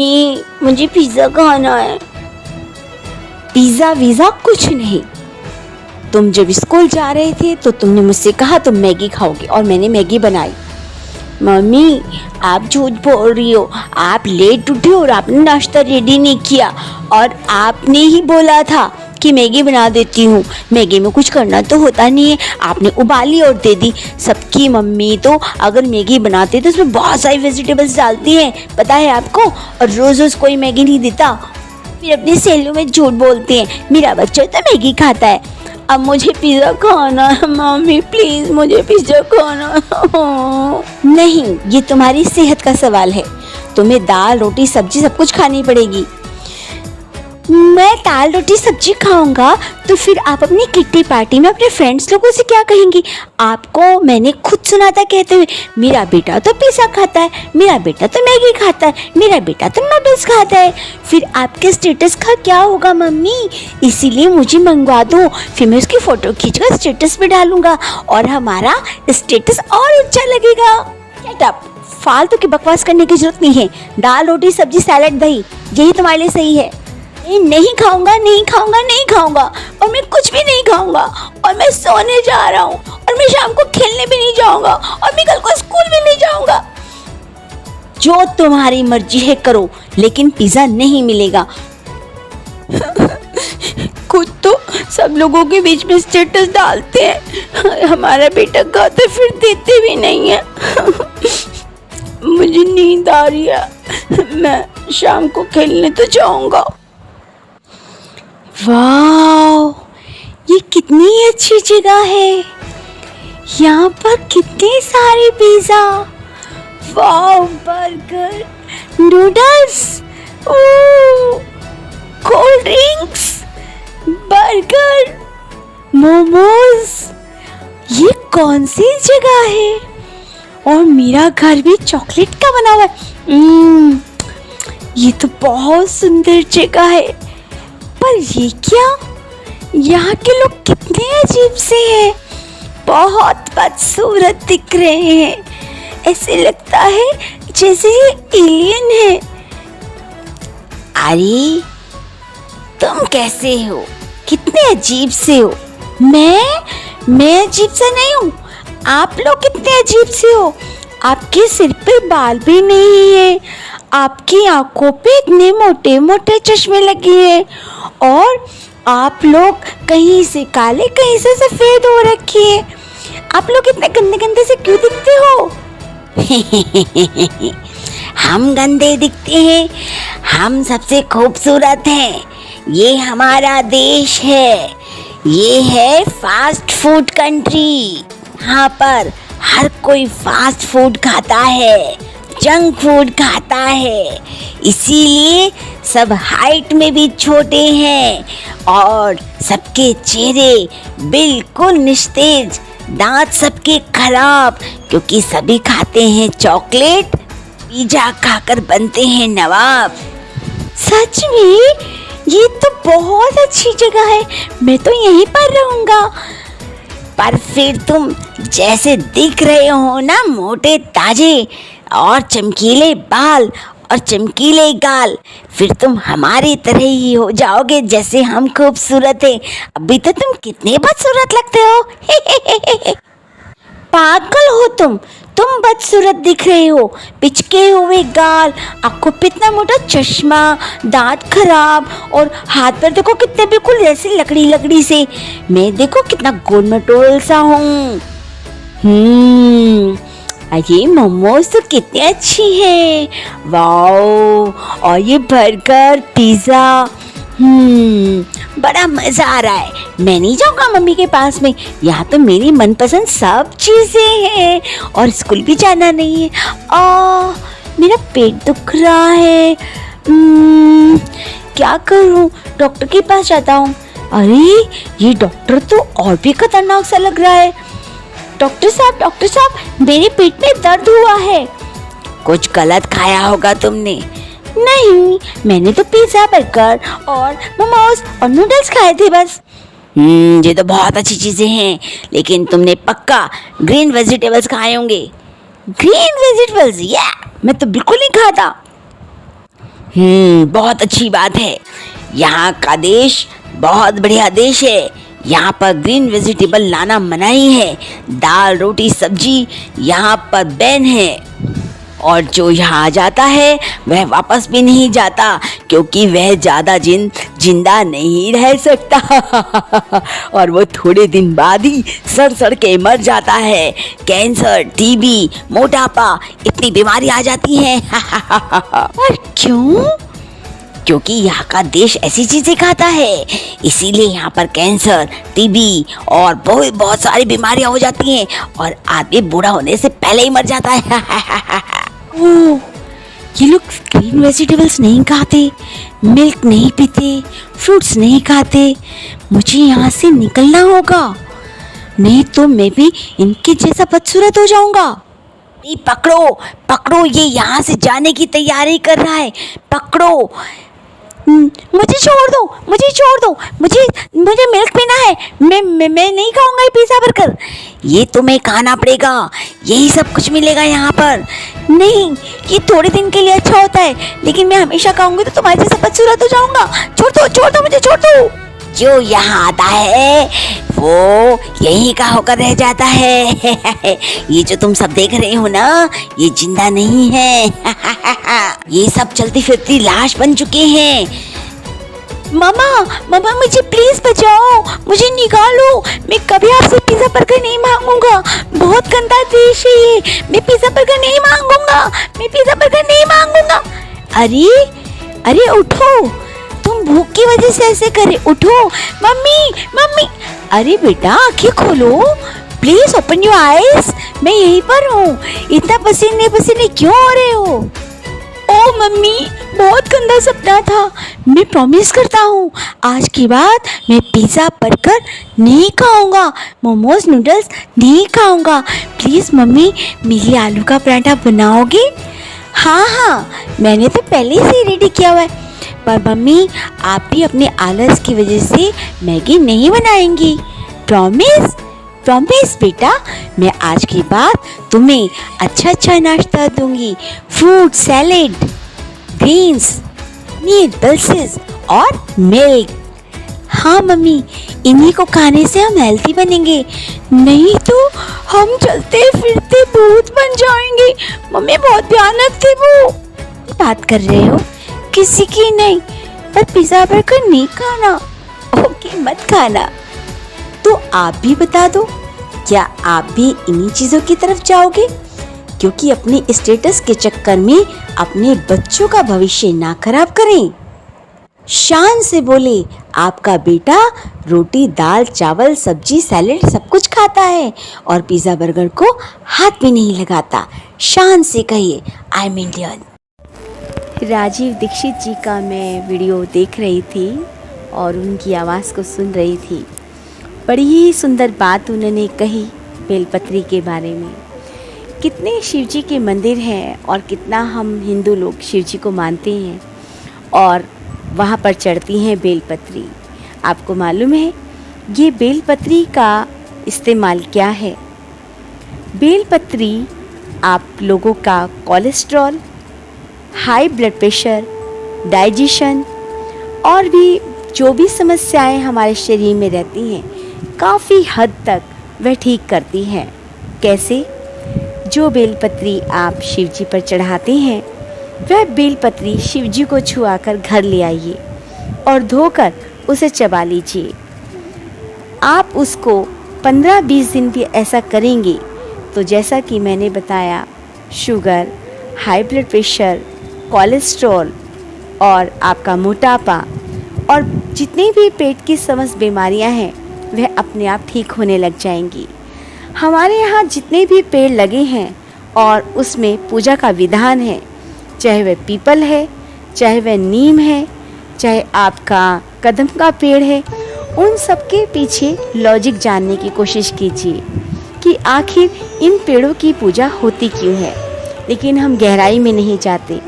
Mummy मुझे pizza खाना है। पिज़्ज़ा वीज़ा कुछ नहीं। तुम जब स्कूल जा रहे थे तो तुमने मुझसे कहा तुम मैगी खाओगे और मैंने मैगी बनाई। मम्मी आप झूठ बोल रही हो। आप लेट उठे और आपने नाश्ता रेडी नहीं किया और आपने ही बोला था कि मैगी बना देती हूँ। मैगी में कुछ करना तो होता नहीं है, आपने उबाली और दे दी। सबकी मम्मी तो अगर मैगी बनाती है तो उसमें बहुत सारी वेजिटेबल्स डालती हैं, पता है आपको। और रोज़ रोज़ कोई मैगी नहीं देता, फिर अपनी सहेलियों में झूठ बोलती हैं मेरा बच्चा तो मैगी खाता है। अब मुझे पिज़्ज़ा खाना है मम्मी, प्लीज़ मुझे पिज़्ज़ा खाना है। नहीं, ये तुम्हारी सेहत का सवाल है। तुम्हें दाल रोटी सब्जी सब कुछ खानी पड़ेगी। मैं दाल रोटी सब्जी खाऊंगा तो फिर आप अपनी किट्टी पार्टी में अपने फ्रेंड्स लोगों से क्या कहेंगी? आपको मैंने खुद सुना था कहते हुए मेरा बेटा तो पिज़्ज़ा खाता है, मेरा बेटा तो मैगी खाता है, मेरा बेटा तो नूडल्स खाता है। फिर आपके स्टेटस का क्या होगा मम्मी? इसीलिए मुझे मंगवा दो, फिर मैं उसकी फ़ोटो खींचकर स्टेटस पे डालूंगा और हमारा स्टेटस और ऊंचा लगेगा। गेट अप, फालतू की बकवास करने की जरूरत नहीं है। दाल रोटी सब्जी सैलेड दही यही तुम्हारे लिए सही है। नहीं खाऊंगा, नहीं खाऊंगा, नहीं खाऊंगा और मैं कुछ भी नहीं खाऊंगा और मैं सोने जा रहा हूँ और मैं शाम को खेलने भी नहीं जाऊंगा और मैं कल को स्कूल भी नहीं जाऊंगा। जो तुम्हारी मर्जी है करो, लेकिन पिज़्ज़ा नहीं मिलेगा। खुद तो सब लोगों के बीच में स्टेटस डालते हैं, हमारा बेटा खाता फिर देते भी नहीं है। मुझे नींद आ रही है, मैं शाम को खेलने तो जाऊंगा। वाह, ये कितनी अच्छी जगह है। यहाँ पर कितने सारे पिज़्ज़ा, वाह, burger, noodles, cold drinks, burger, momos. ये कौन सी जगह है? और मेरा घर भी चॉकलेट का बना हुआ है। ये तो बहुत सुंदर जगह है। पर ये क्या? यहाँ के लोग कितने अजीब से हैं, बहुत बदसूरत दिख रहे हैं। ऐसे लगता है जैसे ये एलियन है। अरे तुम कैसे हो? कितने अजीब से हो। मैं अजीब सा नहीं हूँ। आप लोग कितने अजीब से हो। आपके सिर पे बाल भी नहीं है, आपकी आंखों पे इतने मोटे मोटे चश्मे लगे हैं और आप लोग कहीं से काले कहीं से सफेद हो रखी है। आप लोग इतने गंदे गंदे से क्यों दिखते हो? हम गंदे दिखते हैं, हम सबसे खूबसूरत हैं। ये हमारा देश है, ये है फास्ट फूड कंट्री। यहाँ पर हर कोई फास्ट फूड खाता है, जंक फूड खाता है, इसीलिए सब हाइट में भी छोटे हैं और सबके चेहरे बिल्कुल निस्तेज, दांत सबके खराब, क्योंकि सभी खाते हैं चॉकलेट, पिज़्ज़ा खाकर बनते हैं नवाब। सच में ये तो बहुत अच्छी जगह है, मैं तो यहीं पर रहूँगा। पर फिर तुम जैसे दिख रहे हो ना, मोटे ताजे और चमकीले बाल और चमकीले गाल, फिर तुम हमारी तरह ही हो जाओगे जैसे हम खूबसूरत हैं। अभी तो तुम कितने बदसूरत लगते हो। पागल हो तुम बदसूरत दिख रहे हो। पिचके हुए गाल, आंखों पे इतना मोटा चश्मा, दांत खराब और हाथ पर देखो कितने बिल्कुल ऐसे लकड़ी लकड़ी से। मैं देखो कितना गोल मटोल सा हूँ। ये मोमोज तो कितनी अच्छी है। वाओ, और ये बर्गर पिज़्ज़ा, बड़ा मज़ा आ रहा है। मैं नहीं जाऊँगा मम्मी के पास में, यहाँ तो मेरी मनपसंद सब चीज़ें हैं और स्कूल भी जाना नहीं है। मेरा पेट दुख रहा है। क्या करूँ? डॉक्टर के पास जाता हूँ। अरे ये डॉक्टर तो और भी खतरनाक सा लग रहा है। डॉक्टर साहब, मेरे पेट में दर्द हुआ है। कुछ गलत खाया होगा तुमने। नहीं, मैंने तो पिज़्ज़ा, बर्गर और मोमोज और नूडल्स खाए थे बस। ये तो बहुत अच्छी चीजें हैं, लेकिन तुमने पक्का ग्रीन वेजिटेबल्स खाए होंगे। Green vegetables? मैं तो बिल्कुल नहीं खाता। बहुत अच्छी बात है। यहाँ का देश बहुत बढ़िया देश है। यहाँ पर ग्रीन वेजिटेबल लाना मनाही है। दाल रोटी सब्जी यहाँ पर बैन है, और जो यहाँ आ जाता है वह वापस भी नहीं जाता, क्योंकि वह ज़्यादा जिंदा नहीं रह सकता और वो थोड़े दिन बाद ही सड़ के मर जाता है। कैंसर, टीबी, मोटापा, इतनी बीमारी आ जाती हैं और क्यों? क्योंकि यहाँ का देश ऐसी चीजें खाता है, इसीलिए यहाँ पर कैंसर, टीबी और बहुत सारी बीमारियां हो जाती हैं, और आदमी बूढ़ा होने से पहले ही मर जाता है ओह, ये लोग ग्रीन वेजिटेबल्स नहीं खाते, मिल्क नहीं पीते, फ्रूट्स नहीं खाते। मुझे यहाँ से निकलना होगा, नहीं तो मैं भी इनके जैसा बदसूरत हो जाऊंगा। पकड़ो पकड़ो, ये यहाँ से जाने की तैयारी कर रहा है, पकड़ो। मुझे छोड़ दो, मुझे मिल्क पीना है। मैं नहीं खाऊंगा ये पिज़्ज़ा बर्गर। ये तुम्हें खाना पड़ेगा, यही सब कुछ मिलेगा यहाँ पर। नहीं, ये थोड़े दिन के लिए अच्छा होता है, लेकिन मैं हमेशा खाऊंगी तो तुम्हारे जैसा बदसूरत हो जाऊंगा। छोड़ दो मुझे, छोड़ दो। जो यहाँ आता है वो यहीं का होकर रह जाता है ये जो तुम सब देख रहे हो ना, ये जिंदा नहीं है ये सब चलती फिरती लाश बन चुके हैं। मामा मुझे प्लीज बचाओ, मुझे निकालो। मैं कभी आपसे पिज़्ज़ा बर्गर नहीं मांगूंगा। बहुत गंदा देश है ये। मैं पिज़्ज़ा बर्गर नहीं मांगूंगा। अरे उठो, तुम भूख की वजह से ऐसे करे। उठो मम्मी। अरे बेटा, आंखें खोलो, प्लीज ओपन योर आईज। मैं यहीं पर हूँ। इतना पसीने क्यों हो रहे हो? ओ मम्मी, बहुत गंदा सपना था। मैं प्रॉमिस करता हूँ, आज के बाद मैं पिज़्ज़ा बर्गर नहीं खाऊंगा, मोमोज नूडल्स नहीं खाऊंगा। प्लीज़ मम्मी, मेरी आलू का पराठा बनाओगे? हाँ, मैंने तो पहले से रेडी किया हुआ है। पर मम्मी, आप भी अपने आलस की वजह से मैगी नहीं बनाएंगी। प्रॉमिस बेटा, मैं आज के बाद तुम्हें अच्छा नाश्ता दूंगी। Fruit salad, greens, meat, pulses और मिल्क। हाँ मम्मी, इन्हीं को खाने से हम हेल्थी बनेंगे, नहीं तो हम चलते फिरते भूत बन जाएंगे। मम्मी, बहुत भयानक थे वो। बात कर रहे हो? किसी की नहीं, पर पिज़्ज़ा बर्गर नहीं खाना। ओके, मत खाना। तो आप भी बता दो, क्या आप भी इन्हीं चीज़ों की तरफ जाओगे? क्योंकि अपने स्टेटस के चक्कर में अपने बच्चों का भविष्य ना खराब करें। शान से बोले, आपका बेटा रोटी, दाल, चावल, सब्जी, सैलेड सब कुछ खाता है और पिज़्ज़ा बर्गर को हाथ भी नहीं लगाता। शान से कहिए, I am Indian. Rajiv Dixit ji का मैं वीडियो देख रही थी और उनकी आवाज़ को सुन रही थी। बड़ी ही सुंदर बात उन्होंने कही बेलपत्री के बारे में। कितने शिव जी के मंदिर हैं और कितना हम हिंदू लोग शिव जी को मानते हैं और वहाँ पर चढ़ती हैं बेलपत्री। आपको मालूम है ये बेलपत्री का इस्तेमाल क्या है? बेलपत्री आप लोगों का cholesterol, high blood pressure, digestion और भी जो भी समस्याएं हमारे शरीर में रहती हैं, काफ़ी हद तक वह ठीक करती हैं। कैसे? जो बेलपत्री आप शिव जी पर चढ़ाते हैं, वह बेलपत्री शिव जी को छुआकर घर ले आइए और धोकर उसे चबा लीजिए। आप उसको 15-20 दिन भी ऐसा करेंगे तो जैसा कि मैंने बताया, sugar, high blood pressure, cholesterol और आपका मोटापा और जितनी भी पेट की समस्त बीमारियां हैं वह अपने आप ठीक होने लग जाएंगी। हमारे यहाँ जितने भी पेड़ लगे हैं और उसमें पूजा का विधान है, चाहे वह पीपल है, चाहे वह नीम है, चाहे आपका कदम का पेड़ है, उन सब के पीछे लॉजिक जानने की कोशिश कीजिए कि आखिर इन पेड़ों की पूजा होती क्यों है। लेकिन हम गहराई में नहीं जाते,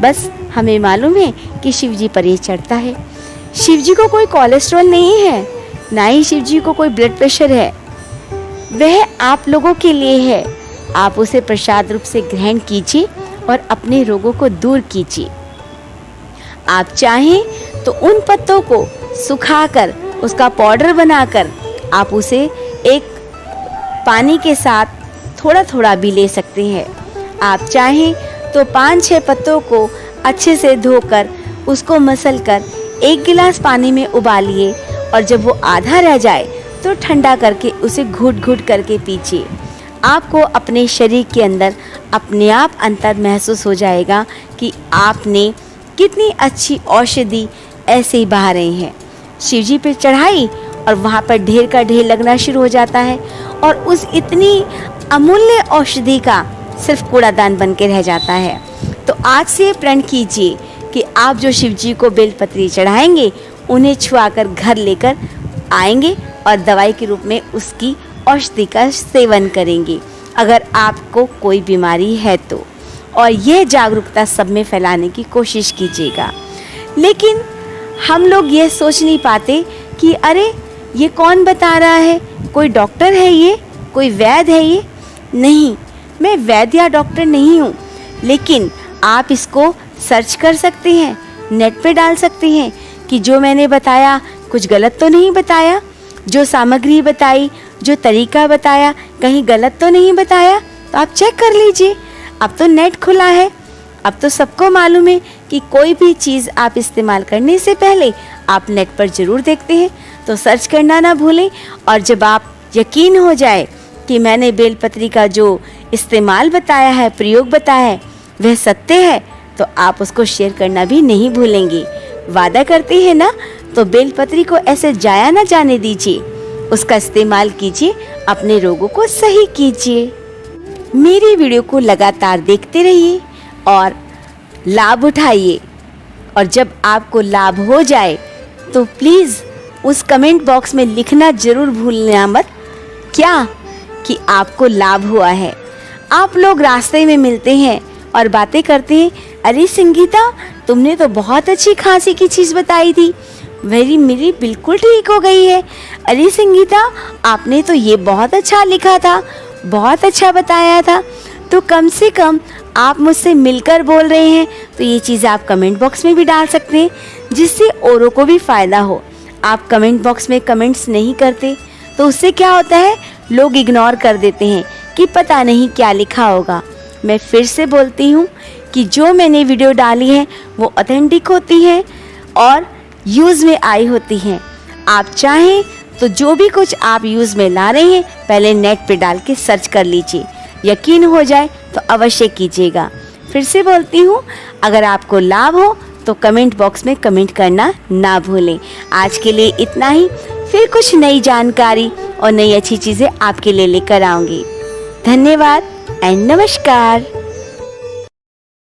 बस हमें मालूम है कि शिव जी पर ये चढ़ता है। शिव जी को कोई कोलेस्ट्रॉल नहीं है, ना ही शिव जी को कोई ब्लड प्रेशर है, वह आप लोगों के लिए है। आप उसे प्रसाद रूप से ग्रहण कीजिए और अपने रोगों को दूर कीजिए। आप चाहें तो उन पत्तों को सुखाकर उसका पाउडर बनाकर आप उसे एक पानी के साथ थोड़ा थोड़ा भी ले सकते हैं। आप चाहें तो 5-6 पत्तों को अच्छे से धोकर उसको मसलकर 1 गिलास पानी में उबालिए और जब वो आधा रह जाए तो ठंडा करके उसे घूट घूट करके पीजिए। आपको अपने शरीर के अंदर अपने आप अंतर महसूस हो जाएगा कि आपने कितनी अच्छी औषधि ऐसे ही बहा रहे हैं। शिव जी पे चढ़ाई और वहाँ पर ढेर का ढेर लगना शुरू हो जाता है और उस इतनी अमूल्य औषधि का सिर्फ कूड़ादान बन के रह जाता है। तो आज से प्रण कीजिए कि आप जो शिव जी को बेलपत्री चढ़ाएंगे उन्हें छुआकर घर लेकर आएंगे और दवाई के रूप में उसकी औषधि का सेवन करेंगे अगर आपको कोई बीमारी है तो। और यह जागरूकता सब में फैलाने की कोशिश कीजिएगा। लेकिन हम लोग यह सोच नहीं पाते कि अरे ये कौन बता रहा है, कोई डॉक्टर है ये, कोई वैद्य है ये। नहीं, मैं वैद्य या डॉक्टर नहीं हूँ, लेकिन आप इसको सर्च कर सकते हैं, नेट पे डाल सकते हैं कि जो मैंने बताया कुछ गलत तो नहीं बताया, जो सामग्री बताई, जो तरीका बताया कहीं गलत तो नहीं बताया। तो आप चेक कर लीजिए, अब तो नेट खुला है, अब तो सबको मालूम है कि कोई भी चीज़ आप इस्तेमाल करने से पहले आप नेट पर ज़रूर देखते हैं। तो सर्च करना ना भूलें और जब आप यकीन हो जाए कि मैंने बेलपत्री का जो इस्तेमाल बताया है, प्रयोग बताया है, वह सत्य है, तो आप उसको शेयर करना भी नहीं भूलेंगे। वादा करते हैं ना, तो बेलपत्री को ऐसे जाया ना जाने दीजिए, उसका इस्तेमाल कीजिए, अपने रोगों को सही कीजिए। मेरी वीडियो को लगातार देखते रहिए और लाभ उठाइए। और जब आपको लाभ हो जाए तो प्लीज़ उस कमेंट बॉक्स में लिखना ज़रूर भूलना मत क्या कि आपको लाभ हुआ है। आप लोग रास्ते में मिलते हैं और बातें करते हैं, अरे संगीता तुमने तो बहुत अच्छी खांसी की चीज़ बताई थी, मेरी बिल्कुल ठीक हो गई है। अरे संगीता आपने तो ये बहुत अच्छा लिखा था, बहुत अच्छा बताया था। तो कम से कम आप मुझसे मिलकर बोल रहे हैं तो ये चीज़ आप कमेंट बॉक्स में भी डाल सकते हैं, जिससे औरों को भी फ़ायदा हो। आप कमेंट बॉक्स में कमेंट्स नहीं करते तो उससे क्या होता है, लोग इग्नोर कर देते हैं कि पता नहीं क्या लिखा होगा। मैं फिर से बोलती हूँ कि जो मैंने वीडियो डाली है वो ऑथेंटिक होती है और यूज़ में आई होती हैं। आप चाहें तो जो भी कुछ आप यूज़ में ला रहे हैं पहले नेट पे डाल के सर्च कर लीजिए, यकीन हो जाए तो अवश्य कीजिएगा। फिर से बोलती हूँ, अगर आपको लाभ हो तो कमेंट बॉक्स में कमेंट करना ना भूलें। आज के लिए इतना ही, फिर कुछ नई जानकारी और नई अच्छी चीज़ें आपके लिए लेकर आऊँगी। धन्यवाद एंड नमस्कार।